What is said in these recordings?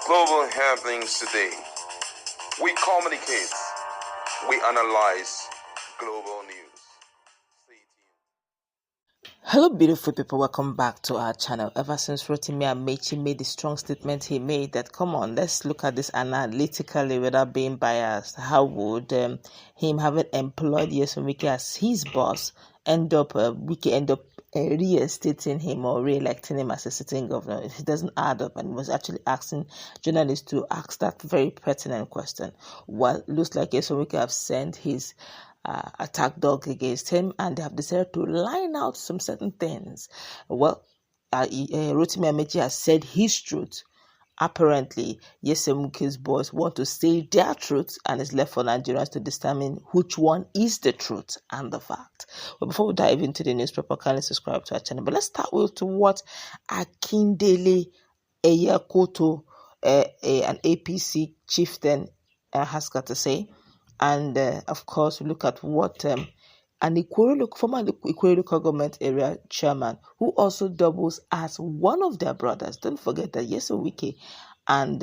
Global happenings today. We communicate. We analyze global news. Stay tuned. Hello beautiful people, welcome back to our channel. Ever since Rotimi Ameachi made the strong statement he made that, come on, let's look at this analytically without being biased. How would him having employed Wiki as his boss Wiki end up reinstating him or re-electing him as a sitting governor? It doesn't add up, and he was actually asking journalists to ask that very pertinent question. Well, looks like Wiki have sent his attack dog against him, and they have decided to line out some certain things. Well, Rotimi Ameachi has said his truth. Apparently, Wiki's boys want to say their truth, and it's left for Nigerians to determine which one is the truth and the fact. But before we dive into the newspaper, kindly subscribe to our channel. But let's start with what Akindele Eyakoto, an APC chieftain, has got to say. And of course, we look at what an former Ikwerre local government area chairman, who also doubles as one of their brothers. Don't forget that Wiki and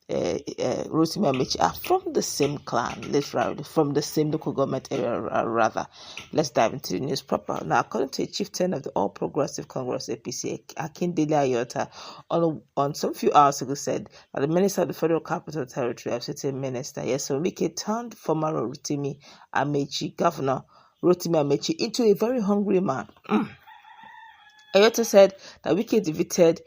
Rotimi Ameachi are from the same clan, literally from the same local government area, rather. Let's dive into the news proper. Now, according to a chieftain of the All Progressive Congress APC, Akindele Ayota, on some few hours ago said that the minister of the Federal Capital Territory, FCT Minister Wiki, turned former Rotimi Ameachi, Governor Rotimi Ameachi, into a very hungry man. Ayota said that Wiki defeated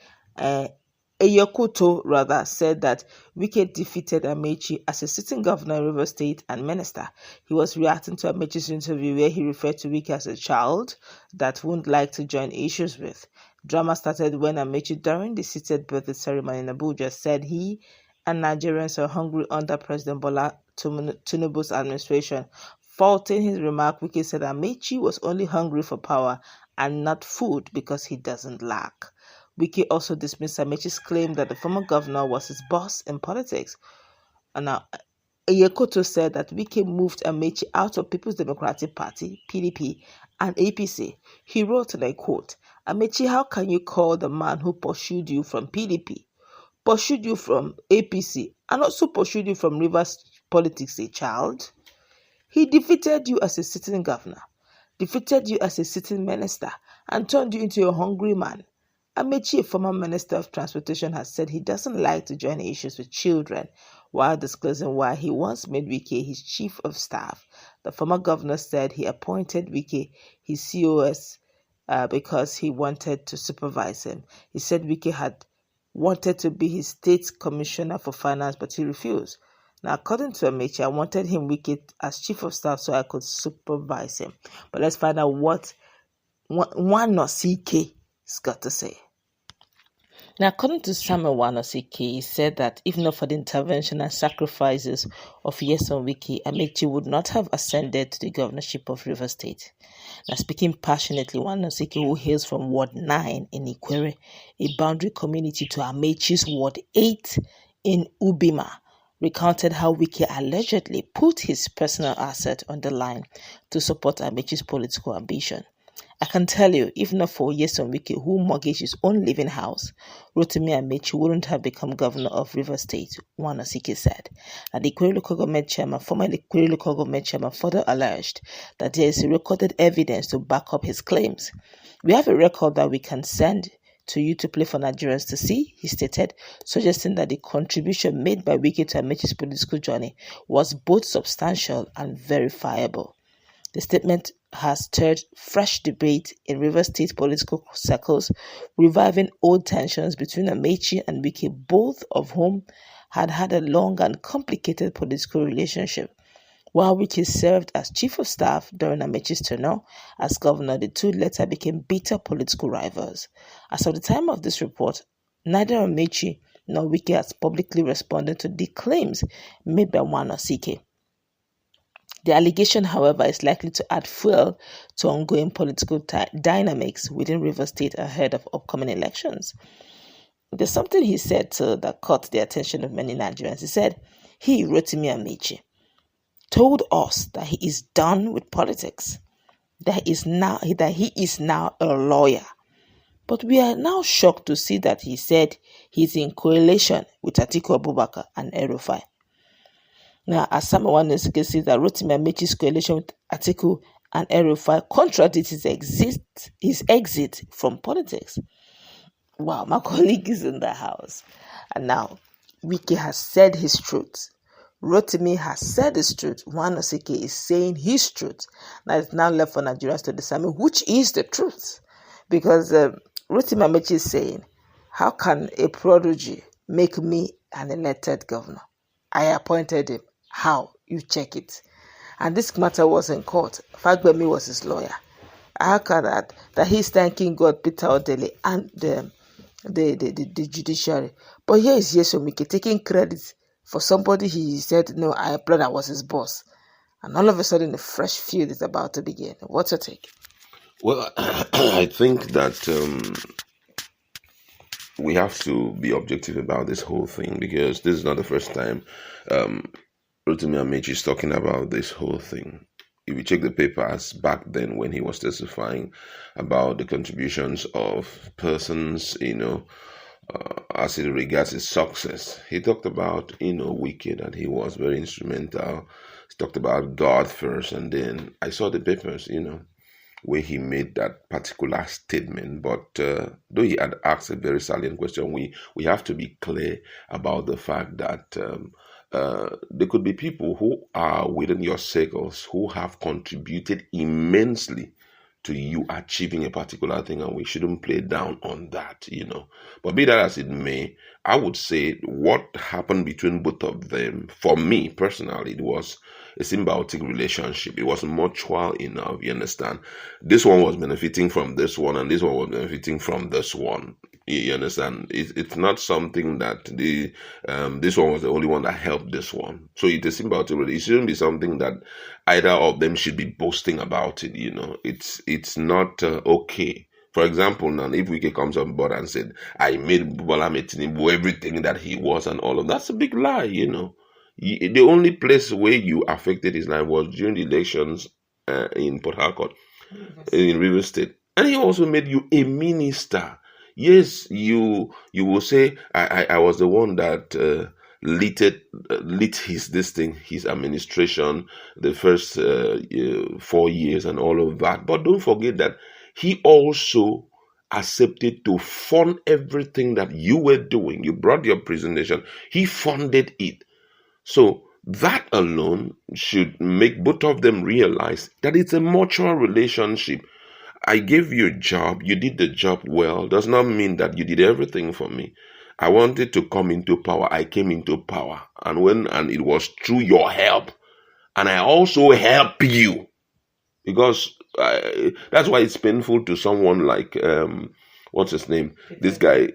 Eyakoto rather said that Wiki defeated Ameachi as a sitting governor in Rivers State and minister. He was reacting to Ameachi's interview where he referred to Wiki as a child that wouldn't like to join issues with. Drama started when Ameachi, during the seated birthday ceremony in Abuja, said he and Nigerians are hungry under President Bola Tinubu's administration. Faulting his remark, Wiki said Ameachi was only hungry for power and not food because he doesn't lack. Wiki also dismissed Ameachi's claim that the former governor was his boss in politics. And now, Eyakoto said that Wiki moved Ameachi out of People's Democratic Party, PDP, and APC. He wrote, and I quote, "Ameachi, how can you call the man who pursued you from PDP, pursued you from APC, and also pursued you from Rivers politics a child? He defeated you as a sitting governor, defeated you as a sitting minister, and turned you into a hungry man." Ameachi, a former Minister of Transportation, has said he doesn't like to join issues with children, while disclosing why he once made Wiki his chief of staff. The former governor said he appointed Wiki his COS because he wanted to supervise him. He said Wiki had wanted to be his state commissioner for finance, but he refused. Now, according to Ameachi, I wanted him, Wiki, as chief of staff so I could supervise him. But let's find out what Wanosike has got to say. Now, according to Samuel Wanosike, he said that if not for the intervention and sacrifices of Wiki, Ameachi would not have ascended to the governorship of Rivers State. Now, speaking passionately, Wanosike, who hails from Ward 9 in Ikwerre, a boundary community to Ameachi's Ward 8 in Ubima, recounted how Wiki allegedly put his personal asset on the line to support Ameachi's political ambition. "I can tell you, if not for Wiki, who mortgaged his own living house, Rotimi Ameachi wouldn't have become governor of Rivers State," Wanosike said. And the Ikwerre local government chairman, former Ikwerre local government chairman, further alleged that there is recorded evidence to back up his claims. "We have a record that we can send to you to play for Nigerians to see," he stated, suggesting that the contribution made by Wiki to Ameachi's political journey was both substantial and verifiable. The statement has stirred fresh debate in Rivers State political circles, reviving old tensions between Ameachi and Wiki, both of whom had had a long and complicated political relationship. While Wiki served as chief of staff during Ameachi's tenure as governor, the two later became bitter political rivals. As of the time of this report, neither Ameachi nor Wiki has publicly responded to the claims made by Wanosike. The allegation, however, is likely to add fuel to ongoing political dynamics within Rivers State ahead of upcoming elections. There's something he said that caught the attention of many Nigerians. He said, he, Rotimi Ameachi, told us that he is done with politics, that he is now a lawyer. But we are now shocked to see that he said he's in coalition with Atiku Abubakar and El-Rufai. Now, as someone else can see that Rotimi Ameachi's coalition with Atiku and El-Rufai contradicts his exit from politics. Wow, my colleague is in the house. And now, Wiki has said his truth. Rotimi has said his truth. One Osike is saying his truth. Now it's now left for Nigerians to decide which is the truth. Because Rotimi Ameachi is saying, how can a prodigy make me an elected governor? I appointed him. How? You check it. And this matter was in court. Fagbemi was his lawyer. How can that he's thanking God, Peter Odele, and the judiciary? But here is Yesomike taking credit for somebody he said, no, I applied, I was his boss. And all of a sudden, a fresh feud is about to begin. What's your take? Well, I think that we have to be objective about this whole thing, because this is not the first time Rotimi Ameachi is talking about this whole thing. If you check the papers back then when he was testifying about the contributions of persons, as it regards his success, he talked about, Wiki, that he was very instrumental. He talked about God first, and then I saw the papers, where he made that particular statement. But though he had asked a very salient question, we have to be clear about the fact that there could be people who are within your circles who have contributed immensely to you achieving a particular thing, and we shouldn't play down on that, But be that as it may, I would say what happened between both of them, for me personally, it was a symbiotic relationship. It was mutual enough, you understand? This one was benefiting from this one, and this one was benefiting from this one. You understand? It's not something that this one was the only one that helped this one. So it's a symbiotic relationship. It shouldn't be something that either of them should be boasting about it, It's not okay. For example, now, if Wiki comes on board and said, I made Bola Tinubu everything that he was and all of that's a big lie, The only place where you affected his life was during the elections in Port Harcourt, in River State. And he also made you a minister. Yes, you will say, I was the one that lit his administration, the first 4 years and all of that. But don't forget that he also accepted to fund everything that you were doing. You brought your presentation. He funded it. So that alone should make both of them realize that it's a mutual relationship. I gave you a job, you did the job well, does not mean that you did everything for me. I wanted to come into power, I came into power, and it was through your help, and I also help you, because that's why it's painful to someone like what's his name, this guy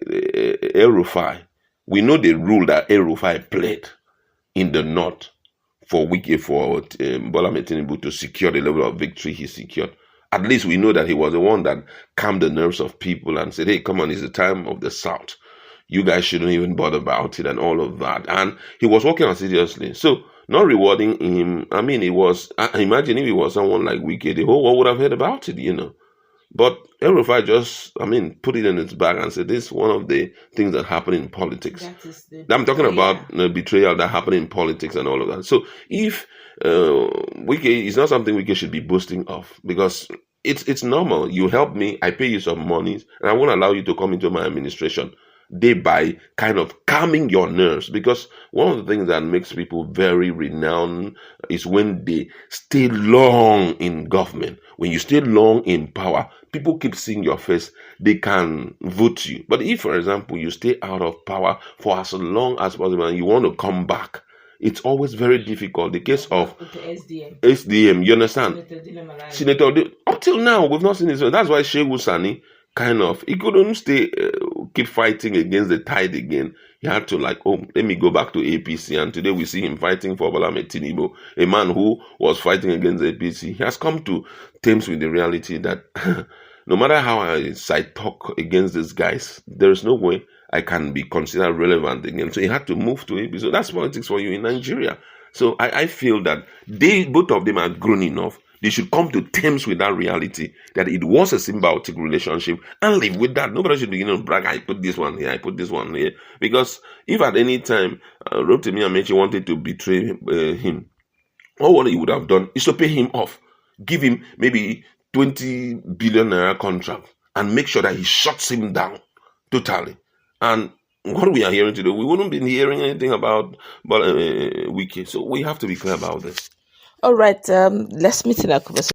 El-Rufai. We know the role that El-Rufai played in the north for Wiki, for Bola Tinubu to secure the level of victory he secured. At least we know that he was the one that calmed the nerves of people and said, hey, come on, it's the time of the South. You guys shouldn't even bother about it and all of that. And he was working on seriously. So not rewarding him, imagine if he was someone like Wiki, the whole world would have heard about it, But El-Rufai just, put it in its bag and said, this is one of the things that happen in politics. I'm talking about the betrayal that happened in politics and all of that. So if Wiki is not something Wiki should be boasting of, because it's normal. You help me, I pay you some money, and I won't allow you to come into my administration, thereby kind of calming your nerves. Because one of the things that makes people very renowned is when they stay long in government. When you stay long in power, people keep seeing your face, they can vote you. But if, for example, you stay out of power for as long as possible and you want to come back, it's always very difficult. The case of SDM, you understand? Senator, up till now, we've not seen this. That's why Shehu Sani he couldn't keep fighting against the tide again. He had to let me go back to APC. And today we see him fighting for Bola Tinubu, a man who was fighting against APC. He has come to terms with the reality that no matter how I talk against these guys, there is no way I can be considered relevant again. So he had to move to APC. So that's politics for you in Nigeria. So I feel that both of them are grown enough. They should come to terms with that reality that it was a symbiotic relationship and live with that. Nobody should begin to brag, I put this one here, I put this one here. Because if at any time Rotimi Ameachi wanted to betray him, all what he would have done is to pay him off, give him maybe 20 billion naira contract, and make sure that he shuts him down totally. And what we are hearing today, we wouldn't be hearing anything about Wiki. So we have to be clear about this. All right, let's meet in our conversation.